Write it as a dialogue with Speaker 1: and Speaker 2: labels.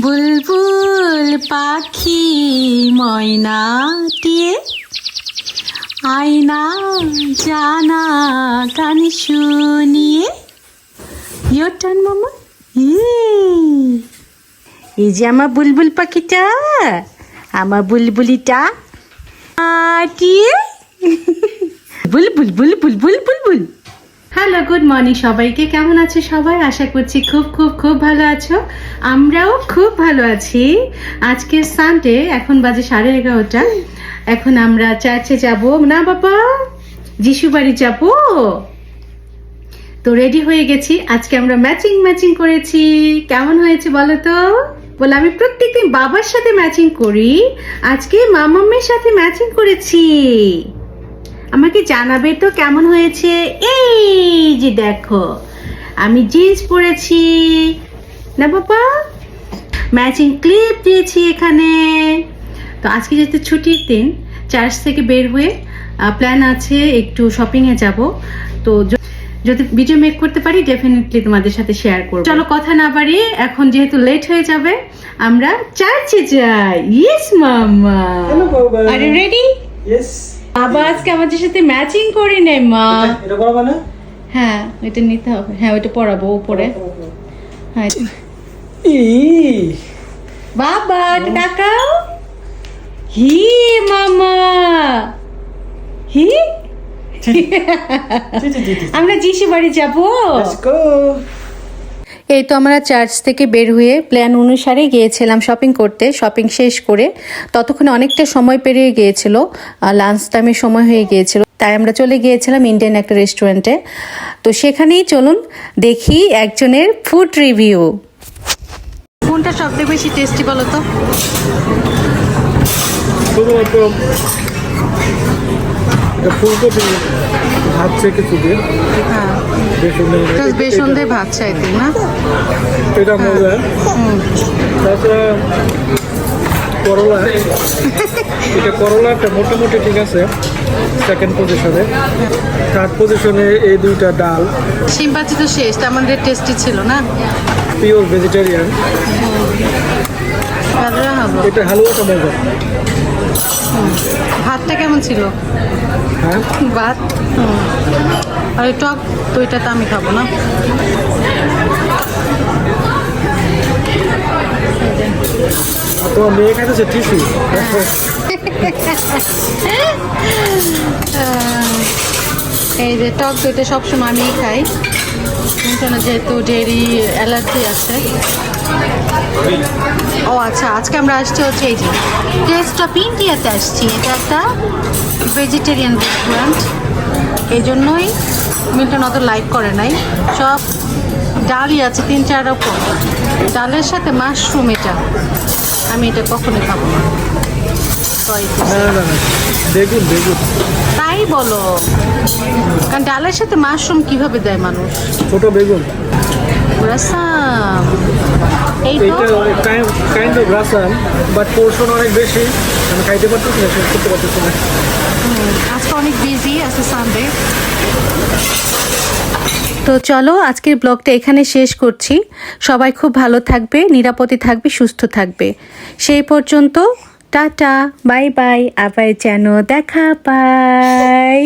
Speaker 1: বুলবুল পাখি ময়নাটিয়ে আয়না জানা গান শুনিয়ে ইয়োর টার্ন মামা। এই যে আমার বুলবুল পাখিটা, আমার বুলবুলিটা টিয়ে বুলবুল বুলবুল বুলবুল। হ্যালো, গুড মর্নিং সবাইকে। কেমন আছে সবাই? আশা করছি খুব খুব খুব ভালো আছো। আমরাও খুব ভালো আছি। আজকে সানডে, এখন বাজে 11:30। এখন আমরা চার্চে যাব না বাবা, যিশু বাড়ি যাব। তো রেডি হয়ে গেছি। আজকে আমরা ম্যাচিং করেছি। কেমন হয়েছে বলো তো? বলে আমি প্রত্যেকদিন বাবার সাথে ম্যাচিং করি, আজকে মামামের সাথে ম্যাচিং করেছি। আমাকে জানাবে তো কেমন হয়েছে। এই যে দেখো, আমি জিন্স পরেছি না বাবা, ম্যাচিং ক্লিপ দিয়েছি এখানে। তো আজকে যেহেতু ছুটির দিন, চার্চ থেকে বের হয়ে প্ল্যান আছে একটু শপিংয়ে যাব। তো যদি ভিডিও মেক করতে পারি ডেফিনেটলি তোমাদের সাথে শেয়ার করব। চলো কথা না বাড়িয়ে, এখন যেহেতু লেট হয়ে যাবে, আমরা চার্চে যাই। ইয়েস মামা, আর ইউ রেডি?
Speaker 2: ইয়েস।
Speaker 1: বাবা আজকে আমাদের সাথে ম্যাচিং করে নেই মা।
Speaker 2: এটা করব না?
Speaker 1: হ্যাঁ, এটা নিতে হবে। হ্যাঁ, ওটা পরাবো উপরে। হ্যাঁ।
Speaker 2: ই
Speaker 1: বাবা এটা তাকাও। হি মামা, হি আমরা যিশু বাড়ি যাব।
Speaker 2: Let's go.
Speaker 1: এই তো আমরা চার্চ থেকে বের হয়ে প্ল্যান অনুসারে গিয়েছিলাম শপিং করতে। শপিং শেষ করে ততক্ষণে অনেকটা সময় পেরিয়ে গিয়েছিল, লাঞ্চ টাইমের সময় হয়ে গিয়েছিল। তাই আমরা চলে গিয়েছিলাম ইন্ডিয়ান একটা রেস্টুরেন্টে। তো সেখানেই চলুন দেখি একজনের ফুড রিভিউ। কোনটা সবথেকে বেশি টেস্টি বলো তো?
Speaker 2: শুধুমাত্র ফুলকপি ভাত থেকে চুপিয়ে
Speaker 1: হ্যাঁ, বেসন দিয়ে ভাত চাইতে না,
Speaker 2: এটা মজা। তাছাড়া করলা, এটা করলাটা মোটামুটি ঠিক আছে। সেকেন্ড পজিশনে, থার্ড পজিশনে এই দুইটা ডাল।
Speaker 1: সিম্পাতি তো শেষ, আমাদের টেস্টি ছিল না,
Speaker 2: পিওর ভেজিটেরিয়ান। এটা হালুয়াটা মজা।
Speaker 1: ভাতটা কেমন ছিল?
Speaker 2: হ্যাঁ,
Speaker 1: ভাত আর এই টক, তো এটা তো আমি খাবো না।
Speaker 2: তোমার মেয়ে খাইতেছে টিস্যু।
Speaker 1: এই যে টক দইটা সবসময় আমিই খাই, কিন্তু না, যেহেতু ডেয়ারি অ্যালার্জি আছে। ও আচ্ছা, আজকে আমরা আসছি হচ্ছে এই যে টেস্ট অফ ইন্ডিয়াতে আসছি। এটা একটা ভেজিটেরিয়ান রেস্টুরেন্ট, এই জন্যই মিল্টন অত লাইক করে নাই। সব ডালই আছে 3-4 রকম, ডালের সাথে মাশরুম। এটা আমি এটা কখনোই খাবো না।
Speaker 2: বেগুন বেগুন
Speaker 1: তাই বলো, কারণ ডালের সাথে মাশরুম কিভাবে দেয় মানুষ?
Speaker 2: ছোট বেগুন।
Speaker 1: রাসাম, এই তো
Speaker 2: এইটা কাইন্ড অফ রাসান, বাট পোর্শন অনেক বেশি। আমি খাইতে পারতেছি না, শেষ করতে পারতেছি না।
Speaker 1: আজকে অনেক বিজি আছে, সানডে। তো চলো আজকের ব্লগটা এখানে শেষ করছি। সবাই খুব ভালো থাকবে, নিরাপদে থাকবে, সুস্থ থাকবে। সেই পর্যন্ত টাটা, বাই বাই। আবার যেন দেখা পাই।